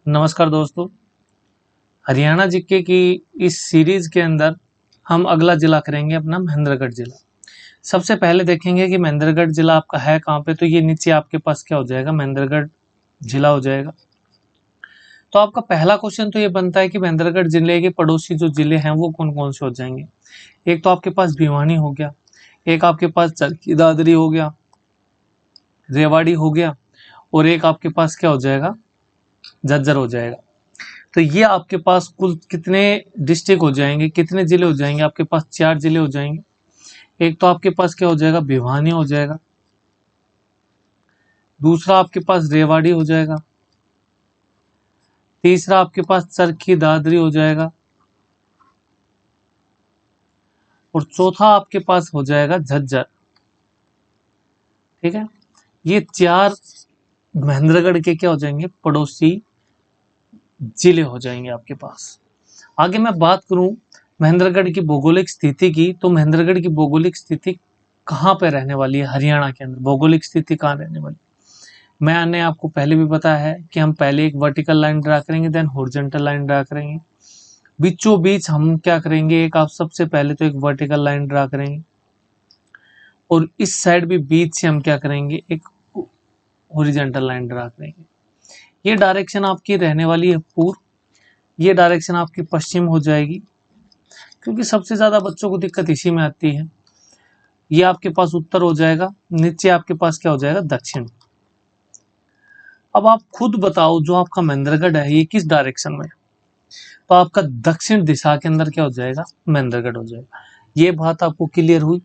नमस्कार दोस्तों। हरियाणा जीके की इस सीरीज के अंदर हम अगला जिला करेंगे अपना महेंद्रगढ़ जिला। सबसे पहले देखेंगे कि महेंद्रगढ़ जिला आपका है कहाँ पे। तो ये नीचे आपके पास क्या हो जाएगा, महेंद्रगढ़ जिला हो जाएगा। तो आपका पहला क्वेश्चन तो ये बनता है कि महेंद्रगढ़ जिले के पड़ोसी जो जिले हैं वो कौन कौन से हो जाएंगे। एक तो आपके पास भिवानी हो गया, एक आपके पास चरखी दादरी हो गया, रेवाड़ी हो गया, और एक आपके पास क्या हो जाएगा, झज्जर हो जाएगा। तो ये आपके पास कुल कितने डिस्ट्रिक्ट हो जाएंगे, कितने जिले हो जाएंगे, आपके पास 4 जिले हो जाएंगे। एक तो आपके पास क्या हो जाएगा, भिवानी हो जाएगा। दूसरा आपके पास रेवाड़ी हो जाएगा। तीसरा आपके पास चरखी दादरी हो जाएगा। और चौथा आपके पास हो जाएगा झज्जर। ठीक है, ये 4 महेंद्रगढ़ के क्या हो जाएंगे, पड़ोसी जिले हो जाएंगे आपके पास। आगे मैं बात करूं महेंद्रगढ़ की भौगोलिक स्थिति की, तो महेंद्रगढ़ की भौगोलिक स्थिति कहाँ पे रहने वाली है, हरियाणा के अंदर भौगोलिक स्थिति कहाँ रहने वाली। मैंने आपको पहले भी बताया है कि हम पहले एक वर्टिकल लाइन ड्रा करेंगे, देन हॉरिजॉन्टल लाइन ड्रा करेंगे। बीचों बीच हम क्या करेंगे, एक आप सबसे पहले तो एक वर्टिकल लाइन ड्रा करेंगे, और इस साइड भी बीच से हम क्या करेंगे, एक हॉरिजॉन्टल लाइन ड्रा करेंगे। ये डायरेक्शन आपकी रहने वाली है पूर्व, ये डायरेक्शन आपकी पश्चिम हो जाएगी, क्योंकि सबसे ज्यादा बच्चों को दिक्कत इसी में आती है। ये आपके पास उत्तर हो जाएगा, नीचे आपके पास क्या हो जाएगा, दक्षिण। अब आप खुद बताओ, जो आपका महेंद्रगढ़ है ये किस डायरेक्शन में, तो आपका दक्षिण दिशा के अंदर क्या हो जाएगा, महेंद्रगढ़ हो जाएगा। ये बात आपको क्लियर हुई।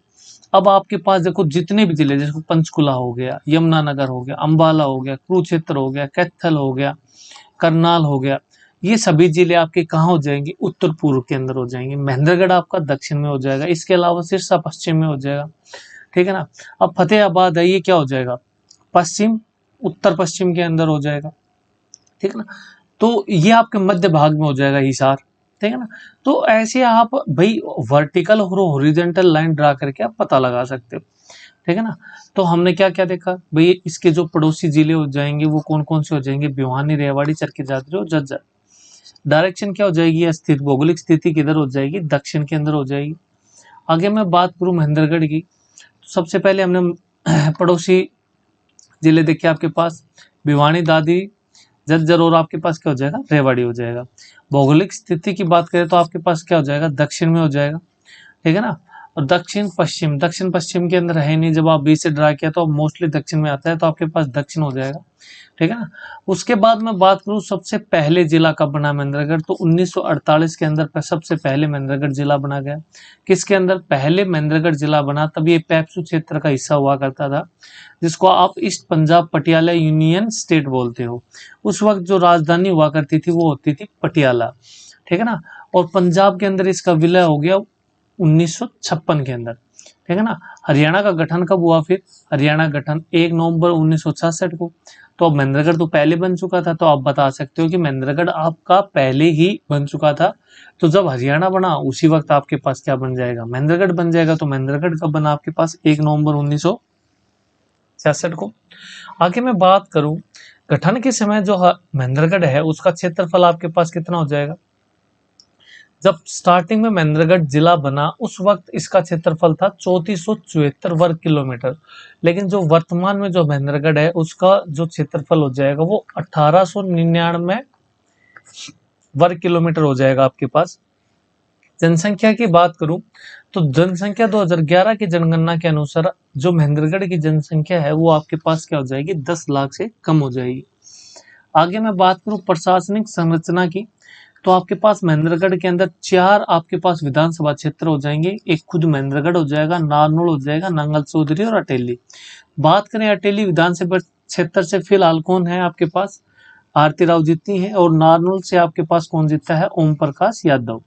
अब आपके पास देखो जितने भी जिले, जैसे पंचकुला हो गया, यमुनानगर हो गया, अंबाला हो गया, कुरुक्षेत्र हो गया, कैथल हो गया, करनाल हो गया, ये सभी जिले आपके कहाँ हो जाएंगे, उत्तर पूर्व के अंदर हो जाएंगे। महेंद्रगढ़ आपका दक्षिण में हो जाएगा, इसके अलावा सिरसा पश्चिम में हो जाएगा। ठीक है ना। अब फतेहाबाद है, ये क्या हो जाएगा, पश्चिम, उत्तर पश्चिम के अंदर हो जाएगा। ठीक है ना। तो ये आपके मध्य भाग में हो जाएगा हिसार। ठीक है ना। तो ऐसे आप भाई वर्टिकल और हॉरिजॉन्टल लाइन ड्रा करके आप पता लगा सकते हो। ठीक है ना। तो हमने क्या क्या देखा भाई, इसके जो पड़ोसी जिले हो जाएंगे वो कौन कौन से हो जाएंगे, भिवानी, रेवाड़ी, चरखी दादरी और झज्जर। डायरेक्शन क्या हो जाएगी, स्थित भौगोलिक स्थिति किधर हो जाएगी, दक्षिण के अंदर हो जाएगी। आगे मैं बात करूं महेंद्रगढ़ की, तो सबसे पहले हमने पड़ोसी जिले देखे आपके पास, भिवानी, दादरी, झज्जर, और आपके पास क्या हो जाएगा, रेवाड़ी हो जाएगा। भौगोलिक स्थिति की बात करें तो आपके पास क्या हो जाएगा, दक्षिण में हो जाएगा। ठीक है ना। और दक्षिण पश्चिम, दक्षिण पश्चिम के अंदर है नहीं, जब आप बी से ड्रा किया तो मोस्टली दक्षिण में आता है, तो आपके पास दक्षिण हो जाएगा। ठीक है ना। उसके बाद मैं बात करूं सबसे पहले जिला कब बना महेंद्रगढ़, तो 1948 के अंदर सबसे पहले महेंद्रगढ़ जिला बना गया। किसके अंदर, पहले महेंद्रगढ़ जिला बना तब ये पेप्सू क्षेत्र का हिस्सा हुआ करता था, जिसको आप east Punjab Patiala union state बोलते हो। उस वक्त जो राजधानी हुआ करती थी वो होती थी पटियाला। ठीक है ना। और पंजाब के अंदर इसका विलय हो गया 1956 के अंदर। ठीक है ना। हरियाणा का गठन कब हुआ फिर, हरियाणा गठन 1 नवंबर 1966 को। तो अब महेंद्रगढ़ तो पहले बन चुका था, तो आप बता सकते हो कि महेंद्रगढ़ आपका पहले ही बन चुका था। तो जब हरियाणा बना उसी वक्त आपके पास क्या बन जाएगा, महेंद्रगढ़ बन जाएगा। तो महेंद्रगढ़ कब बना आपके पास, 1 नवंबर 1966 को। आगे मैं बात करूं गठन के समय जो महेंद्रगढ़ है उसका क्षेत्रफल आपके पास कितना हो जाएगा। जब स्टार्टिंग में महेंद्रगढ़ जिला बना उस वक्त इसका क्षेत्रफल था 3474 वर्ग किलोमीटर, लेकिन जो वर्तमान में जो महेंद्रगढ़ है उसका जो क्षेत्रफल हो जाएगा वो 1899 वर्ग किलोमीटर हो जाएगा आपके पास। जनसंख्या की बात करूं तो जनसंख्या 2011 की जनगणना के अनुसार जो महेंद्रगढ़ की जनसंख्या है वो आपके पास क्या हो जाएगी, 10 लाख से कम हो जाएगी। आगे मैं बात करूं प्रशासनिक संरचना की, तो आपके पास महेंद्रगढ़ के अंदर 4 आपके पास विधानसभा क्षेत्र हो जाएंगे। एक खुद महेंद्रगढ़ हो जाएगा, नारनौल हो जाएगा, नांगल चौधरी और अटेली। बात करें अटेली विधानसभा क्षेत्र से फिलहाल कौन है आपके पास, आरती राव जीती है, और नारनौल से आपके पास कौन जीता है, ओम प्रकाश यादव।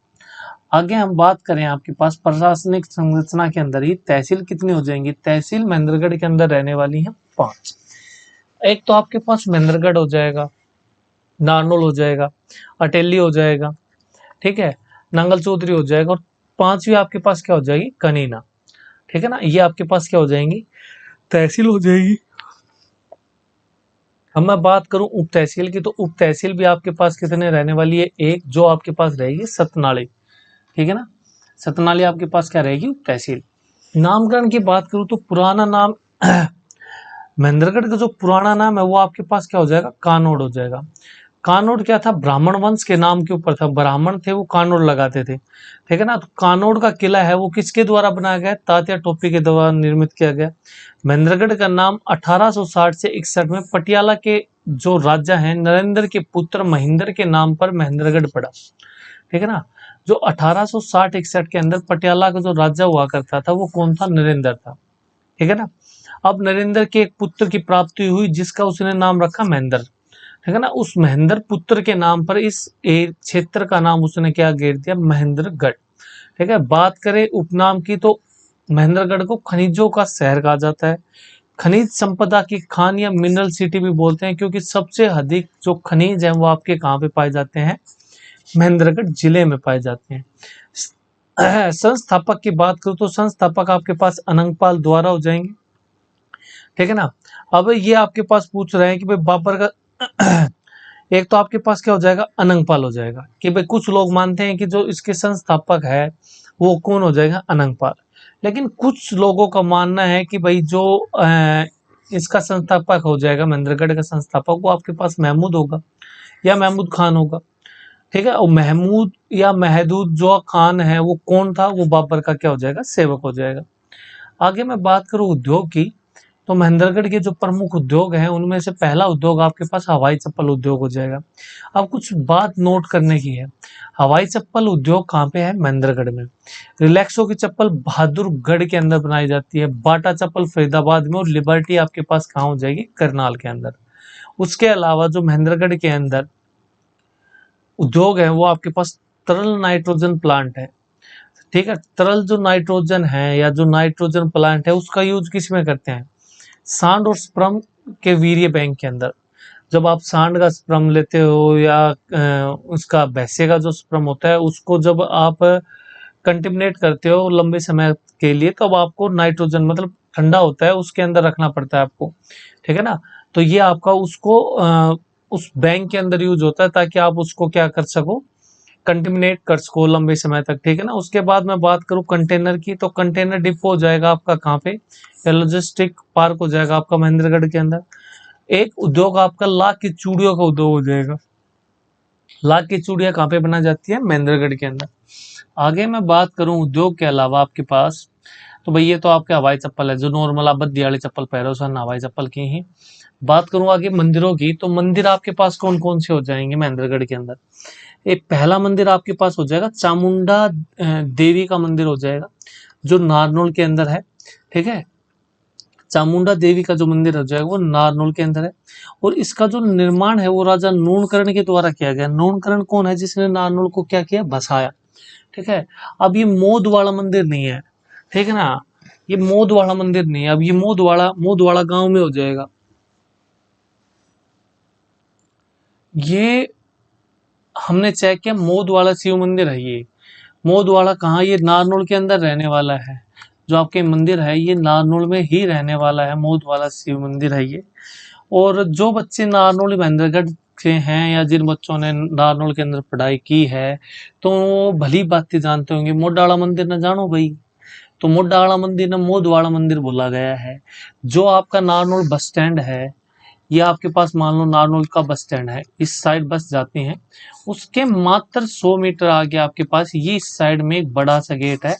आगे हम बात करें आपके पास प्रशासनिक संरचना के अंदर ही तहसील कितनी हो जाएंगी, तहसील महेंद्रगढ़ के अंदर रहने वाली है 5। एक तो आपके पास महेंद्रगढ़ हो जाएगा, नारनौल हो जाएगा, अटेली हो जाएगा, ठीक है, नांगल चौधरी हो जाएगा, और 5वीं आपके पास क्या हो जाएगी, कनीना। ठीक है ना। ये आपके पास क्या हो जाएंगी, तहसील हो जाएगी। अब मैं बात करूं उप तहसील की, तो उप तहसील भी आपके पास कितने रहने वाली है, एक, जो आपके पास रहेगी सतनाली, ठीक है ना। सतनाली आपके पास क्या रहेगी, उप तहसील। नामकरण की बात करूं तो पुराना नाम महेंद्रगढ़ का जो पुराना नाम है वो आपके पास क्या हो जाएगा, कानोड़ हो जाएगा। कानोड़ क्या था, ब्राह्मण वंश के नाम के ऊपर था, ब्राह्मण थे वो कानोड़ लगाते थे, ठीक है ना। तो कानोड़ का किला है वो किसके द्वारा बनाया गया, तात्या टोपी के द्वारा निर्मित किया गया। महेंद्रगढ़ का नाम 1860 से 61 में पटियाला के जो राजा हैं नरेंद्र के पुत्र महेंद्र के नाम पर महेंद्रगढ़ पड़ा, ठीक है ना। जो 1860-61 के अंदर पटियाला का जो राजा हुआ करता था वो कौन था, नरेंद्र था, ठीक है ना। अब नरेंद्र के एक पुत्र की प्राप्ति हुई जिसका उसने नाम रखा महेंद्र, ठीक है ना। उस महेंद्र पुत्र के नाम पर इस क्षेत्र का नाम उसने क्या घेर दिया, महेंद्रगढ़, ठीक है। बात करें उपनाम की तो महेंद्रगढ़ को खनिजों का शहर कहा जाता है, खनिज संपदा की खान या मिनरल सिटी भी बोलते हैं, क्योंकि सबसे अधिक जो खनिज है वो आपके कहाँ पे पाए जाते हैं, महेंद्रगढ़ जिले में पाए जाते हैं। संस्थापक की बात करूं तो संस्थापक आपके पास अनंगपाल द्वारा हो जाएंगे, ठीक है ना। अब ये आपके पास पूछ रहे हैं कि भाई बाबर का एक तो आपके पास क्या हो जाएगा, अनंगपाल हो जाएगा, कि भाई कुछ लोग मानते हैं कि जो इसके संस्थापक है वो कौन हो जाएगा, अनंगपाल। लेकिन कुछ लोगों का मानना है कि भाई जो इसका संस्थापक हो जाएगा, महेंद्रगढ़ का संस्थापक, वो आपके पास महमूद होगा या महमूद खान होगा, ठीक है। और महमूद या महदूद जो खान है वो कौन था, वो बाबर का क्या हो जाएगा, सेवक हो जाएगा। आगे मैं बात करूं उद्योग की, तो महेंद्रगढ़ के जो प्रमुख उद्योग हैं उनमें से पहला उद्योग आपके पास हवाई चप्पल उद्योग हो जाएगा। अब कुछ बात नोट करने की है, हवाई चप्पल उद्योग कहाँ पे है, महेंद्रगढ़ में। रिलैक्सो की चप्पल बहादुरगढ़ के अंदर बनाई जाती है, बाटा चप्पल फरीदाबाद में, और लिबर्टी आपके पास कहाँ हो जाएगी, करनाल के अंदर। उसके अलावा जो महेंद्रगढ़ के अंदर उद्योग है वो आपके पास तरल नाइट्रोजन प्लांट है, ठीक है। तरल जो नाइट्रोजन है या जो नाइट्रोजन प्लांट है उसका यूज किस में करते हैं, सांड और स्पर्म के वीर्य बैंक के अंदर। जब आप सांड का स्पर्म लेते हो या उसका भैंसे का जो स्पर्म होता है उसको जब आप कंटिमिनेट करते हो लंबे समय के लिए, तो अब आपको नाइट्रोजन मतलब ठंडा होता है उसके अंदर रखना पड़ता है आपको, ठीक है ना। तो ये आपका उसको उस बैंक के अंदर यूज होता है ताकि आप उसको क्या कर सको, कंटिमिनेट कर सको लंबे समय तक, ठीक है ना। उसके बाद मैं बात करूं कंटेनर की, तो कंटेनर डिपो हो जाएगा आपका कहाँ पे, या लॉजिस्टिक पार्क हो जाएगा आपका महेंद्रगढ़ के अंदर। एक उद्योग आपका लाख की चूड़ियों का उद्योग हो जाएगा। लाख की चूड़ियां कहाँ पे बनाई जाती है, महेंद्रगढ़ के अंदर। आगे मैं बात करूं उद्योग के अलावा आपके पास, तो भाई ये तो आपके हवाई चप्पल है, जो नॉर्मल आप बद्दी वाली चप्पल पहनो सन हवाई चप्पल की ही। बात करूं आगे मंदिरों की, तो मंदिर आपके पास कौन कौन से हो जाएंगे महेंद्रगढ़ के अंदर। एक पहला मंदिर आपके पास हो जाएगा चामुंडा देवी का मंदिर हो जाएगा, जो नारनौल के अंदर है, ठीक है। चामुंडा देवी का जो मंदिर हो जाएगा वो नारनौल के अंदर है, और इसका जो निर्माण है वो राजा नूनकरण के द्वारा किया गया। नूनकरण कौन है, जिसने नारनौल को क्या किया, बसाया, ठीक है। अब ये मोद वाला मंदिर नहीं है, ठीक है ना, ये मोद वाला मंदिर नहीं है। अब ये मोद वाला गांव में हो जाएगा। ये हमने चेक किया, मोद वाला शिव मंदिर है ये। मोद वाला कहाँ, ये नारनौल के अंदर रहने वाला है। जो आपके मंदिर है ये नारनौल में ही रहने वाला है, मोद वाला शिव मंदिर है ये। और जो बच्चे नारनौल महेंद्रगढ़ के हैं या जिन बच्चों ने नारनौल के अंदर पढ़ाई की है तो वो भली बातें जानते होंगे, मोडाला मंदिर न जानो भाई। तो मोडाला मंदिर न मोद वाला मंदिर बोला गया है। जो आपका नारनौल बस स्टैंड है, ये आपके पास मान लो नारनौल का बस स्टैंड है, इस साइड बस जाती हैं, उसके मात्र 100 मीटर आगे आपके पास ये इस साइड में एक बड़ा सा गेट है,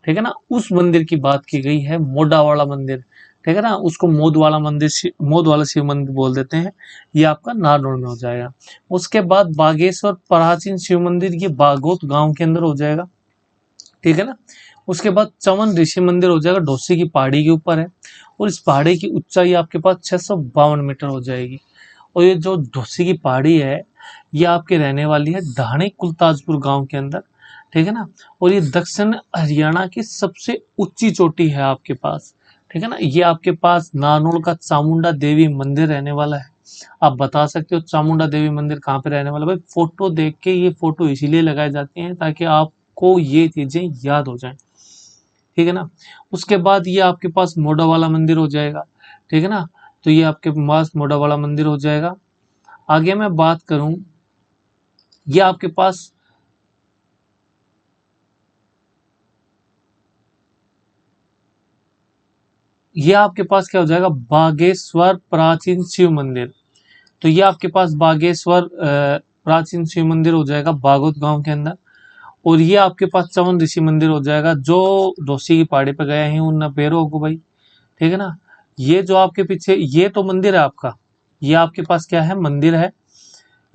ठीक है ना। उस मंदिर की बात की गई है, मोडा वाला मंदिर, ठीक है ना। उसको मोद वाला मंदिर, मोद वाला शिव मंदिर बोल देते हैं। ये आपका नारनौल में हो जाएगा। उसके बाद बागेश्वर प्राचीन शिव मंदिर, ये बागोत गांव के अंदर हो जाएगा, ठीक है ना। उसके बाद चवन ऋषि मंदिर हो जाएगा, ढोसी की पहाड़ी के ऊपर है, और इस पहाड़ी की ऊंचाई आपके पास 652 मीटर हो जाएगी। और ये जो ढोसी की पहाड़ी है ये आपके रहने वाली है धाणी कुलताजपुर गांव के अंदर, ठीक है ना। और ये दक्षिण हरियाणा की सबसे ऊंची चोटी है आपके पास, ठीक है ना। ये आपके पास नारनौल का चामुंडा देवी मंदिर रहने वाला है। आप बता सकते हो चामुंडा देवी मंदिर कहाँ पे रहने वाला है? भाई फोटो देख के, ये फोटो इसीलिए लगाई जाती है ताकि आपको ये चीजें याद हो जाएं, ठीक है ना। उसके बाद ये आपके पास मोडा वाला मंदिर हो जाएगा, ठीक है ना। तो ये आपके पास मोड़ा वाला मंदिर हो जाएगा। आगे मैं बात करूं, ये आपके पास क्या हो जाएगा, बागेश्वर प्राचीन शिव मंदिर। तो ये आपके पास बागेश्वर प्राचीन शिव मंदिर हो जाएगा बागोत गांव के अंदर। और ये आपके पास चवन ऋषि मंदिर हो जाएगा, जो डोसी की पहाड़ी पे गए हैं उन पेरो को भाई, ठीक है ना। ये जो आपके पीछे ये तो मंदिर है आपका, ये आपके पास क्या है, मंदिर है।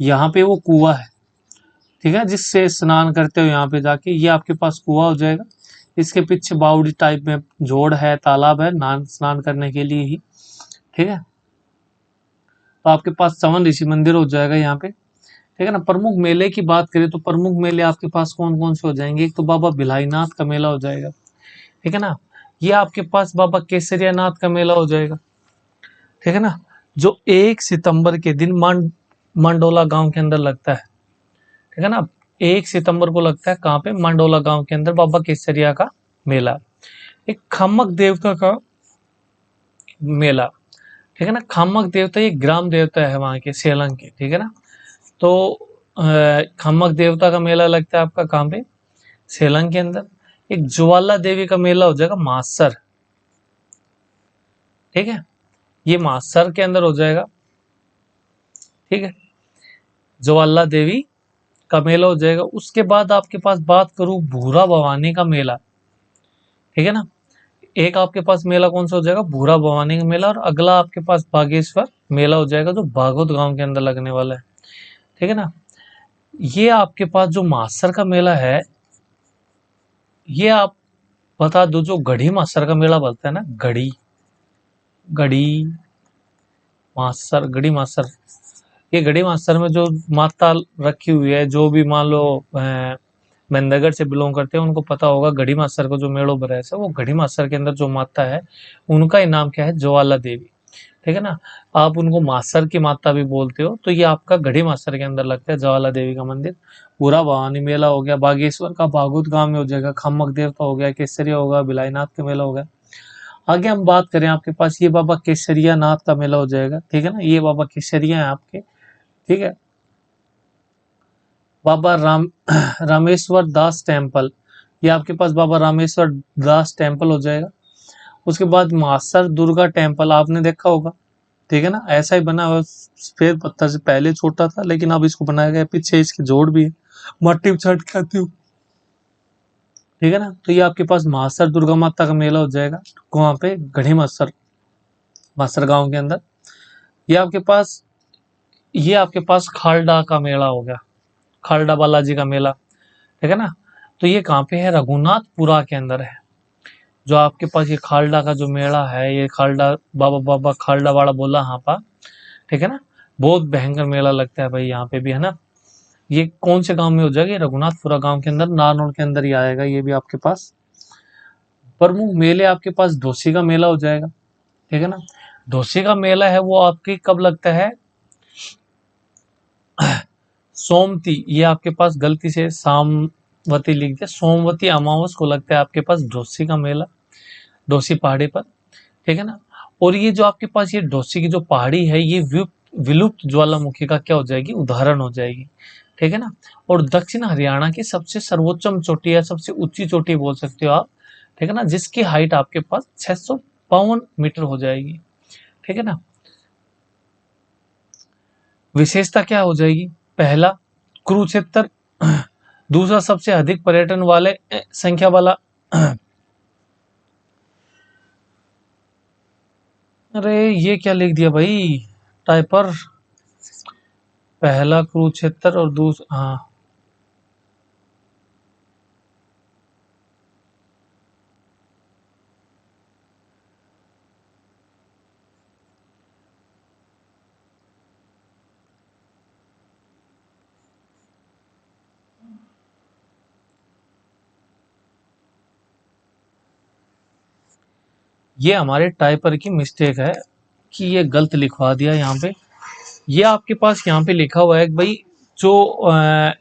यहाँ पे वो कुआं है, ठीक है, जिससे स्नान करते हो यहाँ पे जाके, ये आपके पास कुआं हो जाएगा। इसके पीछे बावड़ी टाइप में जोड़ है, तालाब है, नान स्नान करने के लिए ही, ठीक है। तो आपके पास चवन ऋषि मंदिर हो जाएगा यहाँ पे, ठीक है ना। प्रमुख मेले की बात करें तो प्रमुख मेले आपके पास कौन कौन से हो जाएंगे, एक तो बाबा भिलाईनाथ का मेला हो जाएगा, ठीक है ना। ये आपके पास बाबा केसरिया नाथ का मेला हो जाएगा, ठीक है ना, जो 1 सितंबर के दिन मांडोला गांव के अंदर लगता है, ठीक है ना। 1 सितंबर को लगता है कहाँ पे, मांडोला गांव के अंदर बाबा केसरिया का मेला। एक खम्मक देवता का मेला, ठीक है ना। खम्मक देवता ये ग्राम देवता है वहां के सेलंग के, ठीक है ना। तो खम्मक देवता का मेला लगता है आपका कहाँ पे, सेलंग के अंदर। एक ज्वाला देवी का मेला हो जाएगा मासर, ठीक है, ये मासर के अंदर हो जाएगा, ठीक है, ज्वाला देवी का मेला हो जाएगा। उसके बाद आपके पास बात करूं भूरा भवानी का मेला, ठीक है ना। एक आपके पास मेला कौन सा हो जाएगा, भूरा भवानी का मेला, और अगला आपके पास बागेश्वर मेला हो जाएगा जो बागोत गांव के अंदर लगने वाला है, ठीक है ना। ये आपके पास जो मासर का मेला है, ये आप बता दो, जो गढ़ी मासर का मेला बोलते हैं ना, गढ़ी गढ़ी मासर, गढ़ी मासर, ये गढ़ी मासर में जो माता रखी हुई है, जो भी मान लो मेहंदगढ़ से बिलोंग करते हैं उनको पता होगा, गढ़ी मासर का जो मेड़ो भरा है वो गढ़ी मासर के अंदर जो माता है उनका ही नाम क्या है, ज्वाला देवी, ठीक है ना। आप उनको मासर की माता भी बोलते हो, तो ये आपका गढ़ी मासर के अंदर लगता है ज्वाला देवी का मंदिर। पूरा भवानी मेला हो गया, बागेश्वर का बागुत गांव में हो जाएगा, खम्मक देवता हो गया, केसरिया होगा, भिलाईनाथ का मेला हो गया। आगे हम बात करें, आपके पास ये बाबा केसरिया नाथ का मेला हो जाएगा, ठीक है ना, ये बाबा केसरिया है आपके, ठीक है। बाबा रामेश्वर दास टेम्पल, ये आपके पास बाबा रामेश्वर दास टेम्पल हो जाएगा। उसके बाद मासर दुर्गा टेम्पल आपने देखा होगा, ठीक है ना, ऐसा ही बना हुआ, सफेद पत्थर से, पहले छोटा था लेकिन अब इसको बनाया गया, पीछे इसके जोड़ भी है, मट्टी छठ खाती हूँ, ठीक है ना। तो ये आपके पास मासर दुर्गा माता का मेला हो जाएगा वहां पे गढ़ी मासर, मासर गांव के अंदर। ये आपके पास ये आपके पास खालडा का मेला हो गया, खालडा बालाजी का मेला, ठीक है ना। तो ये कहाँ पे है, रघुनाथपुरा के अंदर है। जो आपके पास ये खालडा का जो मेला है, ये खालडा बाबा बाबा खालडा वाला बोला यहाँ पर, ठीक है ना, बहुत भयंकर मेला लगता है भाई यहाँ पे भी, है ना। ये कौन से गांव में हो जाएगा, ये रघुनाथपुरा गांव के अंदर, नारनौल के अंदर ही आएगा ये भी आपके पास। प्रमुख मेले आपके पास डोसी का मेला हो जाएगा, ठीक है ना। डोसी का मेला है वो आपकी कब लगता है, सोमती, ये आपके पास गलती से सामवती लिख दिया, सोमवती अमावस को लगता है आपके पास डोसी का मेला, डोसी पहाड़ी पर, ठीक है ना। और ये जो आपके पास ये डोसी की जो पहाड़ी है, ये विलुप्त ज्वालामुखी का क्या हो जाएगी, उदाहरण हो जाएगी, ठीक है ना। और दक्षिण हरियाणा की सबसे सर्वोच्चम चोटी है, सबसे ऊंची चोटी बोल सकते हो आप, ठीक है ना, जिसकी हाइट आपके पास 652 मीटर हो जाएगी, ठीक है ना। विशेषता क्या हो जाएगी, पहला कुरुक्षेत्र, दूसरा सबसे अधिक पर्यटन वाले संख्या वाला, अरे ये क्या लिख दिया भाई टाइपर, पहला कुरुक्षेत्र और दूसरा, हाँ ये हमारे टाइपर की मिस्टेक है कि ये गलत लिखवा दिया यहाँ पे। ये आपके पास यहाँ पे लिखा हुआ है कि भाई जो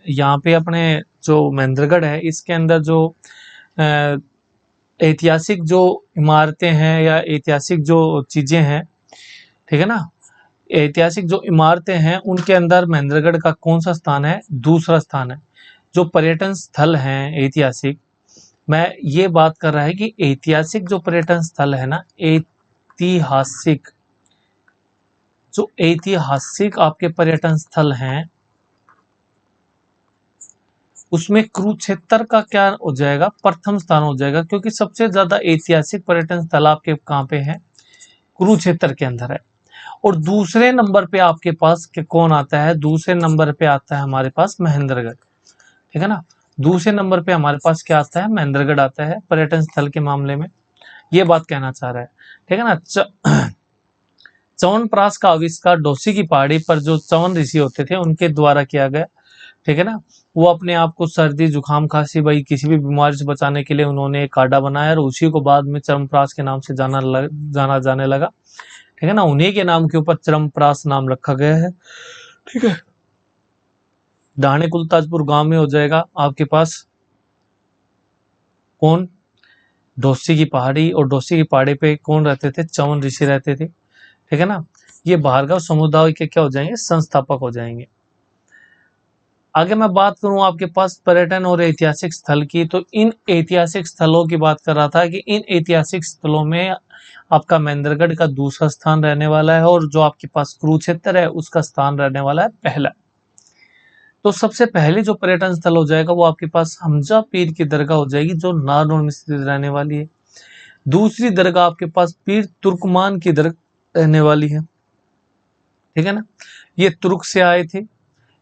यहाँ पे अपने जो महेंद्रगढ़ है इसके अंदर जो अ, ऐतिहासिक जो इमारतें हैं या ऐतिहासिक जो चीजें हैं, ठीक है ना। ऐतिहासिक जो इमारतें हैं उनके अंदर महेंद्रगढ़ का कौन सा स्थान है? दूसरा स्थान है। जो पर्यटन स्थल हैं ऐतिहासिक, मैं ये बात कर रहा है कि ऐतिहासिक जो पर्यटन स्थल है ना, ऐतिहासिक जो ऐतिहासिक आपके पर्यटन स्थल हैं उसमें कुरुक्षेत्र का क्या हो जाएगा? प्रथम स्थान हो जाएगा, क्योंकि सबसे ज्यादा ऐतिहासिक पर्यटन स्थल आपके कहाँ पे है? कुरुक्षेत्र के अंदर है। और दूसरे नंबर पे आपके पास कौन आता है? दूसरे नंबर पे आता है हमारे पास महेंद्रगढ़, ठीक है ना। दूसरे नंबर पे हमारे पास क्या आता है? महेंद्रगढ़ आता है पर्यटन स्थल के मामले में, ये बात कहना चाह रहा है, ठीक है ना। च्यवनप्राश का आविष्कार डोसी की पहाड़ी पर जो च्यवन ऋषि होते थे उनके द्वारा किया गया, ठीक है ना। वो अपने आप को सर्दी जुकाम खांसी भाई किसी भी बीमारी से बचाने के लिए उन्होंने एक काढ़ा बनाया और उसी को बाद में च्यवनप्राश के नाम से जाना जाने लगा, ठीक है ना। उन्हीं के नाम के ऊपर च्यवनप्राश नाम रखा गया है, ठीक है। दाणे कुलताजपुर गांव में हो जाएगा आपके पास कौन? डोसी की पहाड़ी। और डोसी की पहाड़ी पे कौन रहते थे? च्यवन ऋषि रहते थे, ठीक है ना। ये भार्गव समुदाय के क्या हो जाएंगे? संस्थापक हो जाएंगे। आगे मैं बात करूं आपके पास पर्यटन और ऐतिहासिक स्थल की, तो इन ऐतिहासिक स्थलों की बात कर रहा था कि इन ऐतिहासिक स्थलों में आपका महेंद्रगढ़ का दूसरा स्थान रहने वाला है और जो आपके पास कुरुक्षेत्र है उसका स्थान रहने वाला है पहला। तो सबसे पहले जो पर्यटन स्थल हो जाएगा वो आपके पास हमजा पीर की दरगाह हो जाएगी, जो नारनौल में स्थित रहने वाली है। दूसरी दरगाह आपके पास पीर तुर्कमान की दरगाह रहने वाली है, ठीक है ना। ये तुर्क से आए थे,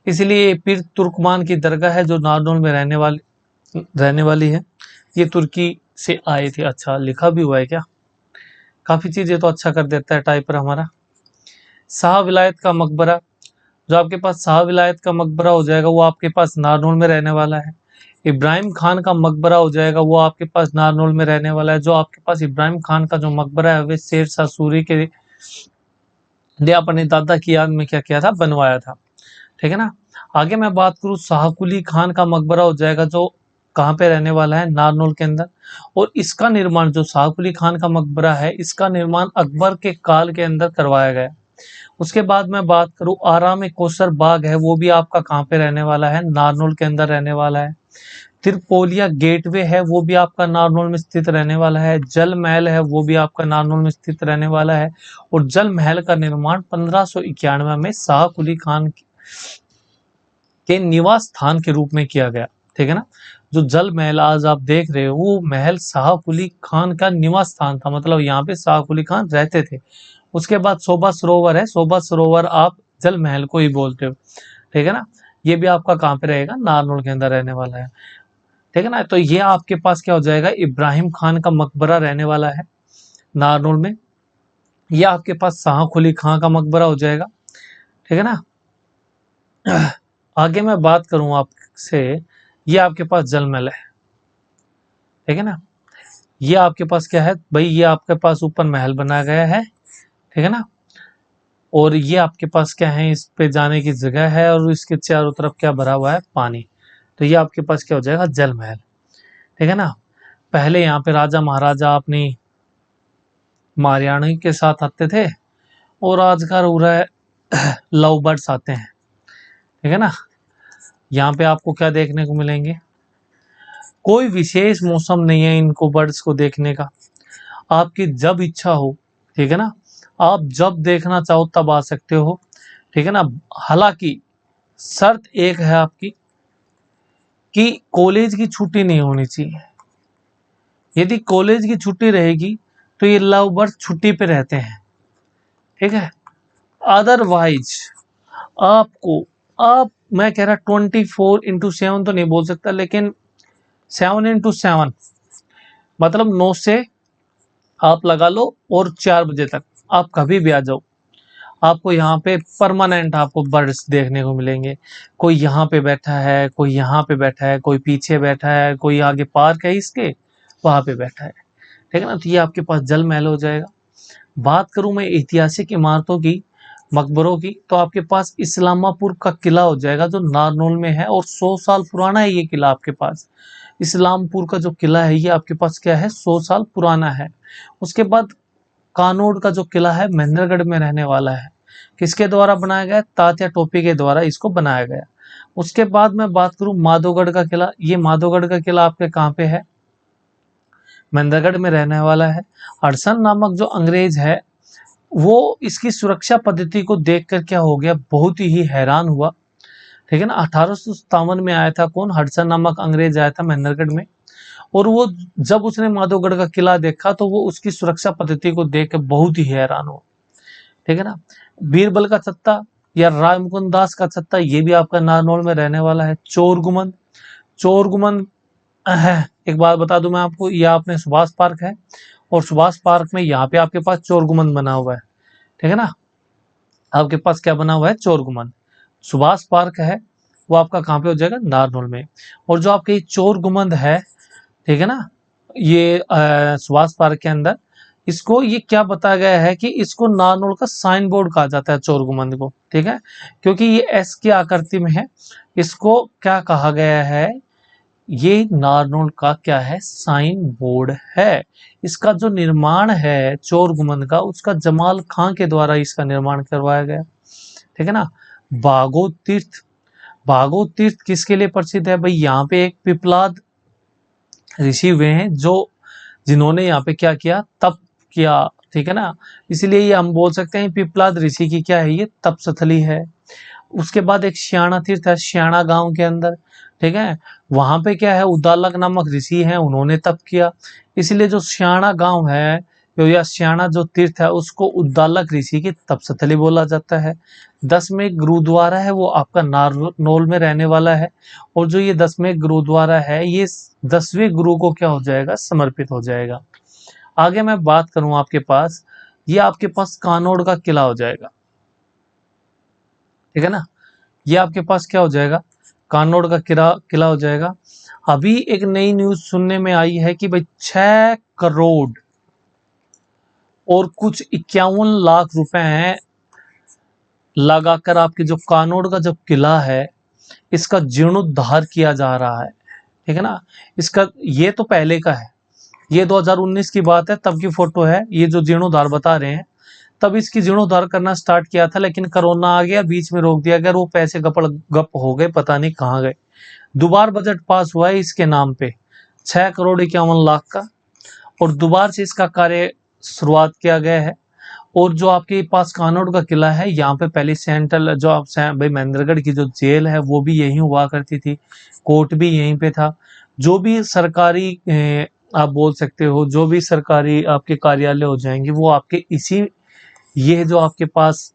इसलिए पीर तुर्कमान की दरगाह है जो नारनौल में रहने वाली है। ये तुर्की से आए थे। अच्छा, लिखा भी हुआ है क्या? काफी चीजें तो अच्छा कर देता है टाइपर हमारा। शाह विलायत का मकबरा, जो आपके पास शाह विलायत का मकबरा हो जाएगा वो आपके पास नारनौल में रहने वाला है। इब्राहिम खान का मकबरा हो जाएगा वो आपके पास नारनौल में रहने वाला है। जो आपके पास इब्राहिम खान का जो मकबरा है वे शेर शाह सूरी के ने अपने दादा की याद में क्या किया था? बनवाया था, ठीक है ना। आगे मैं बात करूं, शाहकुली खान का मकबरा हो जाएगा जो कहाँ पे रहने वाला है? नारनौल के अंदर। और इसका निर्माण, जो शाहकुली खान का मकबरा है, इसका निर्माण अकबर के काल के अंदर करवाया गया। उसके बाद मैं बात करूं, आराम कोसर बाग है वो भी आपका कहाँ पे रहने वाला है? नारनौल के अंदर रहने वाला है। त्रिपोलिया गेटवे है वो भी आपका नारनौल में स्थित रहने वाला है। जल महल है वो भी आपका नारनौल में स्थित रहने वाला है। और जल महल का निर्माण 1591 में शाह कुली खान के निवास स्थान के रूप में किया गया, ठीक है ना। जो जल महल आज आप देख रहे हो वो महल शाह कुली खान का निवास स्थान था, मतलब यहाँ पे शाह कुली खान रहते थे। उसके बाद शोभा सरोवर है, शोभा सरोवर आप जल महल को ही बोलते हो, ठीक है ना। ये भी आपका कहाँ पे रहेगा? नारनौल के अंदर रहने वाला है, ठीक है ना। तो ये आपके पास क्या हो जाएगा? इब्राहिम खान का मकबरा रहने वाला है नारनौल में। ये आपके पास शाह कुली खान का मकबरा हो जाएगा, ठीक है ना। आगे मैं बात करूं आपसे, ये आपके पास जल महल है, ठीक है ना। ये आपके पास क्या है भाई? ये आपके पास ऊपर महल बनाया गया है, ठीक है ना। और ये आपके पास क्या है? इस पे जाने की जगह है और इसके चारों तरफ क्या भरा हुआ है? पानी। तो ये आपके पास क्या हो जाएगा? जल महल, ठीक है ना। पहले यहाँ पे राजा महाराजा अपनी महारानी के साथ आते थे और आजकल हो रहा है लव बर्ड्स आते हैं, ठीक है ना। यहाँ पे आपको क्या देखने को मिलेंगे? कोई विशेष मौसम नहीं है इनको बर्ड्स को देखने का, आपकी जब इच्छा हो, ठीक है ना, आप जब देखना चाहो तब आ सकते हो, ठीक है ना। हालांकि शर्त एक है आपकी कि कॉलेज की छुट्टी नहीं होनी चाहिए। यदि कॉलेज की छुट्टी रहेगी तो ये लव बर्ड छुट्टी पे रहते हैं, ठीक है। अदरवाइज आपको, आप, मैं कह रहा 24x7 तो नहीं बोल सकता, लेकिन 7x7 मतलब 9 से आप लगा लो और 4 बजे तक आप कभी भी आ जाओ, आपको यहाँ पे परमानेंट आपको बर्ड्स देखने को मिलेंगे। कोई यहाँ पे बैठा है, कोई यहाँ पे बैठा है, कोई पीछे बैठा है, कोई आगे पार्क है इसके वहां पे बैठा है, ठीक है ना। तो ये आपके पास जल महल हो जाएगा। बात करूं मैं ऐतिहासिक इमारतों की, मकबरों की, तो आपके पास इस्लामापुर का किला हो जाएगा जो नारनौल में है और 100 साल पुराना है ये किला आपके पास। इस्लामपुर का जो किला है ये आपके पास क्या है? 100 साल पुराना है। उसके बाद कानोड़ का जो किला है महेंद्रगढ़ में रहने वाला है। किसके द्वारा बनाया गया? तात्या टोपी के द्वारा इसको बनाया गया। उसके बाद मैं बात करूं माधोगढ़ का किला। ये माधोगढ़ का किला आपके कहाँ पे है? महेंद्रगढ़ में रहने वाला है। हडसन नामक जो अंग्रेज है वो इसकी सुरक्षा पद्धति को देखकर क्या हो गया, बहुत ही हैरान हुआ। ठीक है ना। 1857 में आया था कौन? हडसन नामक अंग्रेज आया था महेंद्रगढ़ में। और वो जब उसने माधोगढ़ का किला देखा तो वो उसकी सुरक्षा पद्धति को देख कर बहुत ही हैरान हुआ। ठीक है ना। बीरबल का छत्ता या राय मुकुंद दास का छत्ता, ये भी आपका नारनौल में रहने वाला है। चोर गुमंद, चोर गुमंद एक बात बता दूं मैं आपको, ये आपने सुभाष पार्क है और सुभाष पार्क में यहाँ पे आपके पास चोर गुमंद बना हुआ है। ठीक है ना। आपके पास क्या बना हुआ है? चोर गुमंद। सुभाष पार्क है वो आपका कहाँ पे हो जाएगा? नारनौल में। और जो आपके चोर गुमंद है, ठीक है ना, ये सुभाष पार्क के अंदर, इसको ये क्या बताया गया है कि इसको नारनौल का साइन बोर्ड कहा जाता है चोर गुमंद को। ठीक है, क्योंकि ये एस की आकृति में है। इसको क्या कहा गया है? ये नारनौल का क्या है? साइन बोर्ड है। इसका जो निर्माण है चोर गुमंद का, उसका जमाल खां के द्वारा इसका निर्माण करवाया गया। ठीक है ना। भागवत तीर्थ, भागवत तीर्थ किसके लिए प्रसिद्ध है भाई? यहाँ पे एक पिपलाद ऋषि हुए हैं जो जिन्होंने यहाँ पे क्या किया? तप किया। ठीक है ना। इसलिए ये हम बोल सकते हैं पिपलाद ऋषि की क्या है? ये तपस्थली है। उसके बाद एक श्याणा तीर्थ है श्याणा गांव के अंदर। ठीक है, वहां पे क्या है? उद्दालक नामक ऋषि हैं, उन्होंने तप किया। इसलिए जो श्याणा गांव है या श्याणा जो तीर्थ है उसको उद्दालक ऋषि की तपस्थली बोला जाता है। 10वें गुरुद्वारा है वो आपका नारनौल में रहने वाला है। और जो ये 10वें गुरुद्वारा है ये 10वें गुरु को क्या हो जाएगा? समर्पित हो जाएगा। आगे मैं बात करूं आपके पास, ये आपके पास कानोड़ का किला हो जाएगा। ठीक है ना। ये आपके पास क्या हो जाएगा? कानोड़ का किला हो जाएगा। अभी एक नई न्यूज सुनने में आई है कि भाई 6 करोड़ और कुछ 51 लाख रुपए हैं लगाकर आपके जो कानोड़ का जो किला है इसका जीर्णोद्धार किया जा रहा है। ठीक है ना। इसका ये तो पहले का है, ये 2019 की बात है, तब की फोटो है। ये जो जीर्णोद्धार बता रहे हैं तब इसकी जीर्णोद्धार करना स्टार्ट किया था, लेकिन कोरोना आ गया, बीच में रोक दिया गया। वो पैसे गपड़ गप हो गए, पता नहीं कहाँ गए। दोबारा बजट पास हुआ है इसके नाम पे 6 करोड़ 51 लाख का, और दोबारा से इसका कार्य शुरुआत किया गया है। और जो आपके पास कानोड़ का किला है, यहाँ पे पहले सेंट्रल जो आप भाई महेंद्रगढ़ की जो जेल है वो भी यहीं हुआ करती थी, कोर्ट भी यहीं पे था। जो भी सरकारी आप बोल सकते हो, जो भी सरकारी आपके कार्यालय हो जाएंगे वो आपके इसी, ये जो आपके पास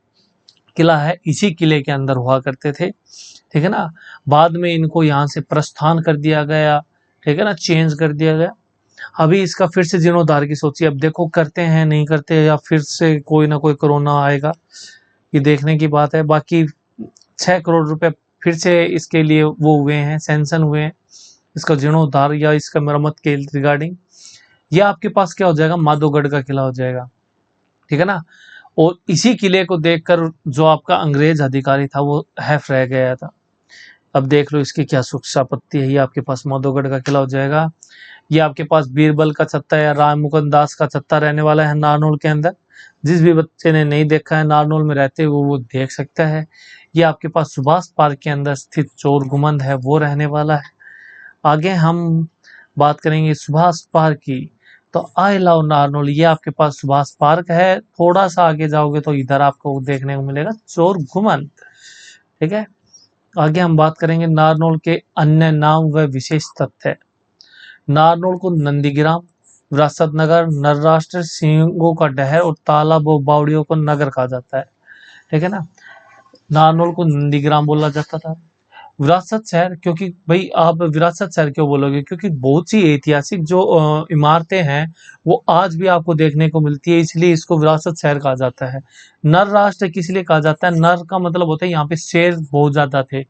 किला है इसी किले के अंदर हुआ करते थे। ठीक है ना। बाद में इनको यहाँ से प्रस्थान कर दिया गया। ठीक है ना, चेंज कर दिया गया। अभी इसका फिर से जीर्णोद्धार की सोचिए, अब देखो करते हैं नहीं करते, या फिर से कोई ना कोई कोरोना आएगा, ये देखने की बात है। बाकी 6 करोड़ रुपए फिर से इसके लिए वो हुए हैं, सैंक्शन हुए हैं इसका जीर्णोद्धार या इसका मरम्मत के रिगार्डिंग। ये आपके पास क्या हो जाएगा? माधोगढ़ का किला हो जाएगा। ठीक है ना। और इसी किले को देखकर जो आपका अंग्रेज अधिकारी था वो हैफ रह गया था। अब देख लो इसकी क्या सुरक्षा पत्ती है। ये आपके पास माधोगढ़ का किला हो जाएगा। ये आपके पास बीरबल का छत्ता या राम मुकुंद दास का छत्ता रहने वाला है नारनौल के अंदर। जिस भी बच्चे ने नहीं देखा है नारनौल में रहते हुए वो देख सकता है। ये आपके पास सुभाष पार्क के अंदर स्थित चोर गुमंद है वो रहने वाला है। आगे हम बात करेंगे सुभाष पार्क की, तो आई लव नारनौल, ये आपके पास सुभाष पार्क है। थोड़ा सा आगे जाओगे तो इधर आपको देखने को मिलेगा चोर गुमंद। ठीक है। आगे हम बात करेंगे नारनौल के अन्य नाम व विशेष तथ्य। नारनौल को नंदीग्राम, विरासत नगर, नरराष्ट्र, सिंहों का डहर और तालाब व बावड़ियों को नगर कहा जाता है। ठीक है ना। नारनौल को नंदीग्राम बोला जाता था। विरासत शहर, क्योंकि भाई आप विरासत शहर क्यों बोलोगे? क्योंकि बहुत सी ऐतिहासिक जो इमारतें हैं वो आज भी आपको देखने को मिलती है, इसलिए इसको विरासत शहर कहा जाता है। नर राष्ट्र किस लिए कहा जाता है? नर का मतलब होता है यहाँ पे शेर बहुत ज्यादा थे।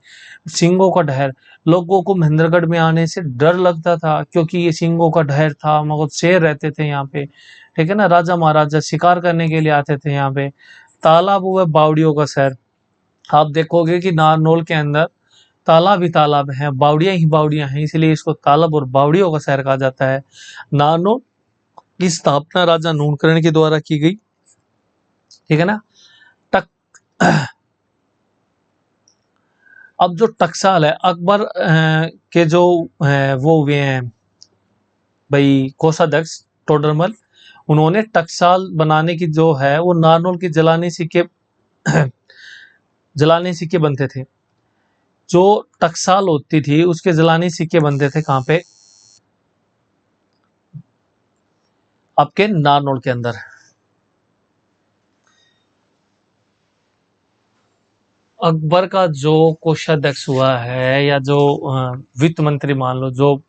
सिंगों का डहर, लोगों को महेंद्रगढ़ में आने से डर लगता था क्योंकि ये सिंगों का डहर था, मगर शेर रहते थे यहाँ पे। ठीक है ना। राजा महाराजा शिकार करने के लिए आते थे यहाँ पे। तालाब व बावड़ियों का शहर, आप देखोगे कि नारनौल के अंदर तालाब ही तालाब हैं, बावड़ियां ही बावड़ियां हैं, इसलिए इसको तालाब और बावड़ियों का शहर कहा जाता है। नारनौल की स्थापना राजा नूनकरण के द्वारा की गई। ठीक है ना। टक अब जो टकसाल है, अकबर के जो वो हुए हैं भाई कोषाध्यक्ष टोडरमल, उन्होंने टकसाल बनाने की जो है वो नारनौल की जलानी सिक्के बनते थे। जो टकसाल होती थी उसके जलानी सिक्के बनते थे कहाँ पे, आपके नारनौल के अंदर। अकबर का जो कोषाध्यक्ष हुआ है या जो वित्त मंत्री मान लो, जो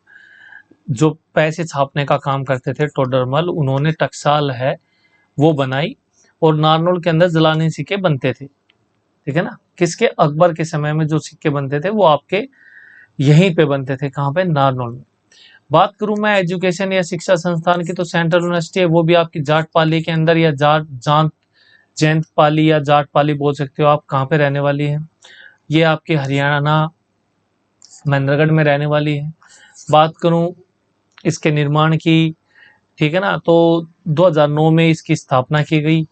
जो पैसे छापने का काम करते थे टोडरमल, उन्होंने टकसाल है वो बनाई और नारनौल के अंदर जलानी सिक्के बनते थे। ठीक है ना। किसके, अकबर के समय में जो सिक्के बनते थे वो आपके यहीं पे बनते थे, कहाँ पे, नारनौल में। बात करूं मैं एजुकेशन या शिक्षा संस्थान की, तो सेंट्रल यूनिवर्सिटी है वो भी आपकी जाट पाली के अंदर, या जैंत पाली या जाट पाली बोल सकते हो आप, कहाँ पे रहने वाली है, ये आपके हरियाणा महेंद्रगढ़ में रहने वाली है। बात करूं इसके निर्माण की, ठीक है ना, तो 2009 में इसकी स्थापना की गई।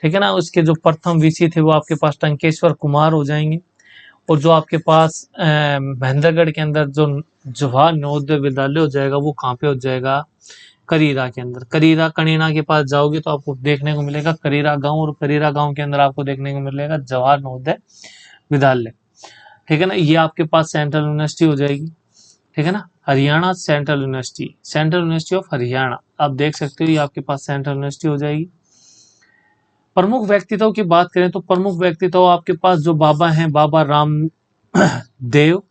ठीक है ना। उसके जो प्रथम वीसी थे वो आपके पास टंकेश्वर कुमार हो जाएंगे। और जो आपके पास महेंद्रगढ़ के अंदर जो जवाहर नवोदय विद्यालय हो जाएगा वो कहाँ पे हो जाएगा, करीरा के अंदर। करीरा कनीना के पास जाओगे तो आपको देखने को मिलेगा करीरा गांव, और करीरा गांव के अंदर आपको देखने को मिलेगा जवाहर नवोदय विद्यालय। ठीक है ना। ये आपके पास सेंट्रल यूनिवर्सिटी हो जाएगी। ठीक है ना। Haryana central university, central university of Haryana, आप देख सकते हो ये आपके पास सेंट्रल यूनिवर्सिटी हो जाएगी। प्रमुख व्यक्तित्व की बात करें तो प्रमुख व्यक्तित्व आपके पास जो बाबा हैं, बाबा राम देव,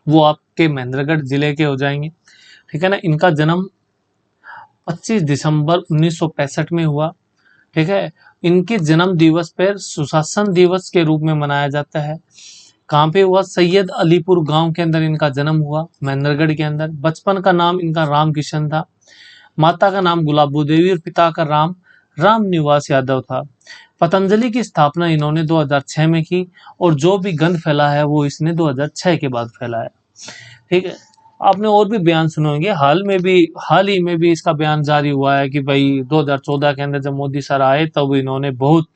वो आपके महेंद्रगढ़ जिले के हो जाएंगे। ठीक है ना। इनका जन्म 25 दिसंबर 1965 में हुआ। ठीक है। इनके जन्म दिवस पर सुशासन दिवस के रूप में मनाया जाता है। कहाँ पे हुआ, सैयद अलीपुर गांव के अंदर इनका जन्म हुआ, महेंद्रगढ़ के अंदर। बचपन का नाम इनका राम किशन था। माता का नाम गुलाबो देवी और पिता का राम निवास यादव था। पतंजलि की स्थापना इन्होंने 2006 में की, और जो भी गंध फैला है वो इसने 2006 के बाद फैलाया। ठीक है। आपने और भी बयान सुने होंगे, हाल ही में भी इसका बयान जारी हुआ है कि भाई 2014 के अंदर जब मोदी सर आए तब इन्होंने बहुत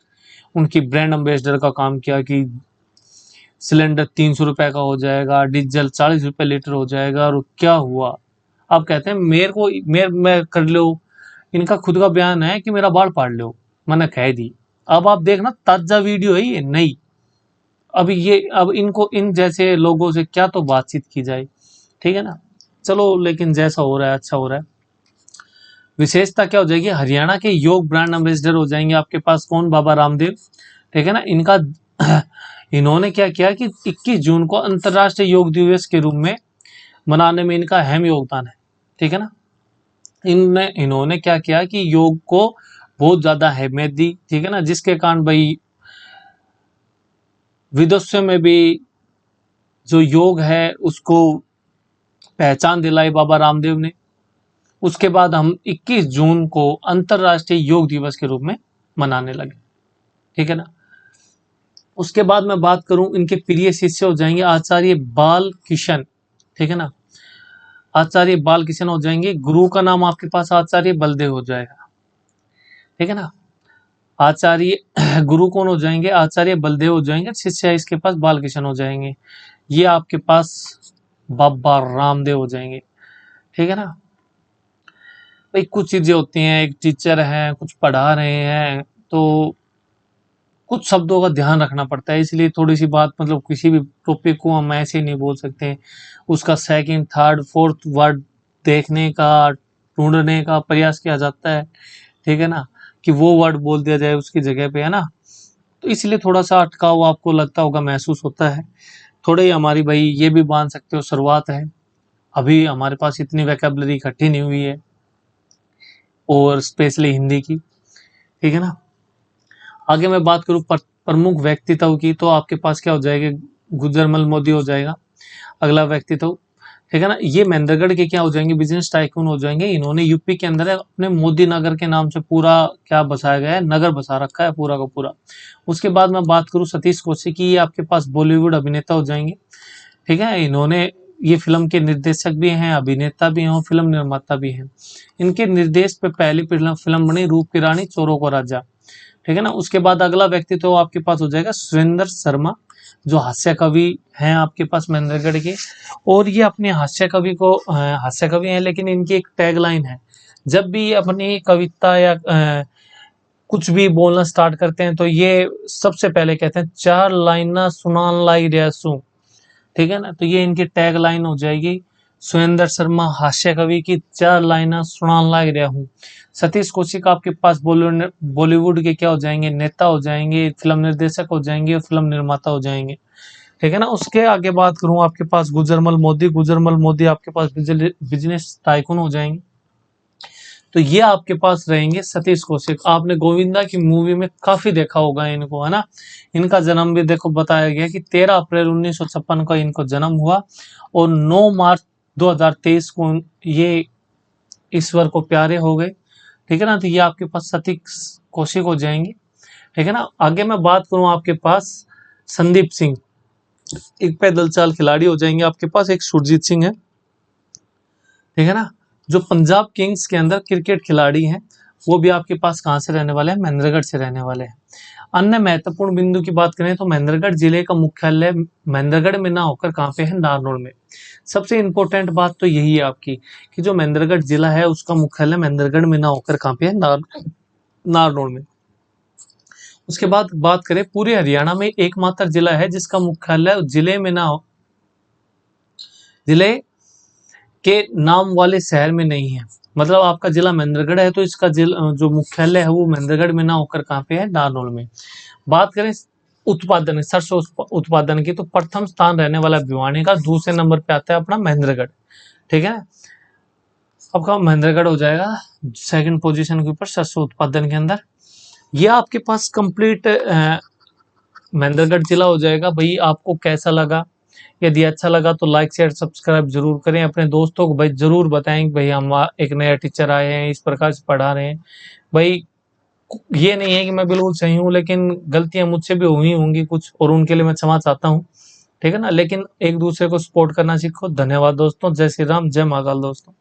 उनकी ब्रांड एम्बेसडर का काम किया कि सिलेंडर 300 रुपए का हो जाएगा, डीजल 40 रुपए लीटर हो जाएगा। और क्या हुआ, आप कहते हैं मैं कर लो, इनका खुद का बयान है कि मेरा बाल पाड़ लो, मैंने कह दी। अब आप देखना ताजा वीडियो है ये नहीं। अब इनको, इन जैसे लोगों से क्या तो बातचीत की जाए। ठीक है ना। चलो, लेकिन जैसा हो रहा है अच्छा हो रहा है। विशेषता क्या हो जाएगी, हरियाणा के योग ब्रांड एम्बेसडर हो जाएंगे आपके पास कौन, बाबा रामदेव। ठीक है ना। इनका इन्होंने क्या किया कि 21 जून को अंतरराष्ट्रीय योग दिवस के रूप में मनाने में इनका अहम योगदान है। ठीक है ना। इन्होंने क्या किया कि योग को बहुत ज्यादा अहमियत दी। ठीक है ना। जिसके कारण भाई विदेशों में भी जो योग है उसको पहचान दिलाई बाबा रामदेव ने। उसके बाद हम 21 जून को अंतरराष्ट्रीय योग दिवस के रूप में मनाने लगे। ठीक है ना। उसके बाद मैं बात करूं, इनके प्रिय शिष्य हो जाएंगे आचार्य बाल किशन। ठीक है ना। आचार्य बाल किशन हो जाएंगे। गुरु का नाम आपके पास आचार्य बलदेव हो जाएगा। ठीक है ना। आचार्य गुरु कौन हो जाएंगे, आचार्य बलदेव हो जाएंगे। शिष्य इसके पास बाल किशन हो जाएंगे। ये आपके पास बाबा रामदेव हो जाएंगे। ठीक है ना। भाई कुछ चीजें होती हैं, एक टीचर है कुछ पढ़ा रहे हैं तो कुछ शब्दों का ध्यान रखना पड़ता है, इसलिए थोड़ी सी बात, मतलब किसी भी टॉपिक को हम ऐसे नहीं बोल सकते। उसका सेकंड थर्ड फोर्थ वर्ड देखने का, ढूंढने का प्रयास किया जाता है। ठीक है ना। कि वो वर्ड बोल दिया जाए उसकी जगह पे, है ना। तो इसलिए थोड़ा सा अटकाव आपको लगता होगा, महसूस होता है। थोड़े ही हमारी भाई ये भी मान सकते हो शुरुआत है, अभी हमारे पास इतनी वैकेबलरी इकट्ठी नहीं हुई है, और स्पेशली हिंदी की। ठीक है ना। आगे मैं बात करूं प्रमुख व्यक्तित्व की, तो आपके पास क्या हो जाएगा, गुजरमल मोदी हो जाएगा अगला व्यक्तित्व। ठीक है ना। ये महेंद्रगढ़ के क्या हो जाएंगे, बिजनेस टाइकून हो जाएंगे। इन्होंने यूपी के अंदर अपने मोदी नगर के नाम से पूरा क्या बसाया गया है, नगर बसा रखा है पूरा का पूरा। उसके बाद मैं बात करूं सतीश कौशिक की, ये आपके पास बॉलीवुड अभिनेता हो जाएंगे। ठीक है। इन्होंने ये फिल्म के निर्देशक भी हैं, अभिनेता भी हैं और फिल्म निर्माता भी हैं। इनके निर्देश पे पहली फिल्म बनी रूप की रानी चोरों को राजा, ठीक है ना। उसके बाद अगला व्यक्ति तो आपके पास हो जाएगा सुरेंद्र शर्मा, जो हास्य कवि हैं आपके पास महेंद्रगढ़ के। और ये अपने हास्य कवि को हास्य कवि हैं, लेकिन इनकी एक टैगलाइन है, जब भी ये अपनी कविता या कुछ भी बोलना स्टार्ट करते हैं तो ये सबसे पहले कहते हैं, चार लाइना सुनान लाई रैसू, ठीक है ना। तो ये इनकी टैग लाइन हो जाएगी, सुरेंद्र शर्मा हास्य कवि की चार लाइना सुनान लाई रहा हूँ। सतीश कौशिक आपके पास बॉलीवुड के क्या हो जाएंगे, नेता हो जाएंगे, फिल्म निर्देशक हो जाएंगे और फिल्म निर्माता हो जाएंगे, ठीक है ना। उसके आगे बात करूं आपके पास गुजरमल मोदी आपके पास बिजनेस टाइकून हो जाएंगे। तो ये आपके पास रहेंगे सतीश कौशिक। आपने गोविंदा की मूवी में काफी देखा होगा इनको, है ना। इनका जन्म भी देखो बताया गया कि 13 अप्रैल 1956 को इनको जन्म हुआ और 9 मार्च 2023 को ये ईश्वर को प्यारे हो गए, ठीक है ना। तो ये आपके पास सतीश कौशिक हो जाएंगे, ठीक है ना। आगे मैं बात करूं आपके पास संदीप सिंह, एक पैदल चाल खिलाड़ी हो जाएंगे आपके पास। एक सुरजीत सिंह है, ठीक है ना, जो पंजाब किंग्स के अंदर क्रिकेट खिलाड़ी हैं। वो भी आपके पास कहाँ से रहने वाले हैं, महेंद्रगढ़ से रहने वाले हैं। अन्य महत्वपूर्ण बिंदु की बात करें तो महेंद्रगढ़ जिले का मुख्यालय महेंद्रगढ़ में ना होकर कहाँ पे है, नारनौल में। सबसे इंपॉर्टेंट बात तो यही है आपकी कि जो महेंद्रगढ़ जिला है उसका मुख्यालय महेंद्रगढ़ में ना होकर कहाँ पे है, नारनौल में। उसके बाद बात करें पूरे हरियाणा में एकमात्र जिला है जिसका मुख्यालय जिले में ना हो, जिले के नाम वाले शहर में नहीं है। मतलब आपका जिला महेंद्रगढ़ है तो इसका जिला जो मुख्यालय है वो महेंद्रगढ़ में ना होकर कहाँ पे है, नारनौल में। बात करें उत्पादन, सरसों उत्पादन की, तो प्रथम स्थान रहने वाला भिवानी का, दूसरे नंबर पे आता है अपना महेंद्रगढ़, ठीक है। आपका महेंद्रगढ़ हो जाएगा सेकंड पोजीशन के ऊपर सरसों उत्पादन के अंदर। ये आपके पास कंप्लीट महेंद्रगढ़ जिला हो जाएगा। भाई आपको कैसा लगा, यदि अच्छा लगा तो लाइक शेयर सब्सक्राइब जरूर करें। अपने दोस्तों को भाई जरूर बताएं कि भाई हम एक नया टीचर आए हैं, इस प्रकार से पढ़ा रहे हैं। भाई ये नहीं है कि मैं बिल्कुल सही हूँ, लेकिन गलतियां मुझसे भी हुई होंगी कुछ, और उनके लिए मैं क्षमा चाहता हूँ, ठीक है ना। लेकिन एक दूसरे को सपोर्ट करना सीखो। धन्यवाद दोस्तों, जय श्री राम, जय महाकाल दोस्तों।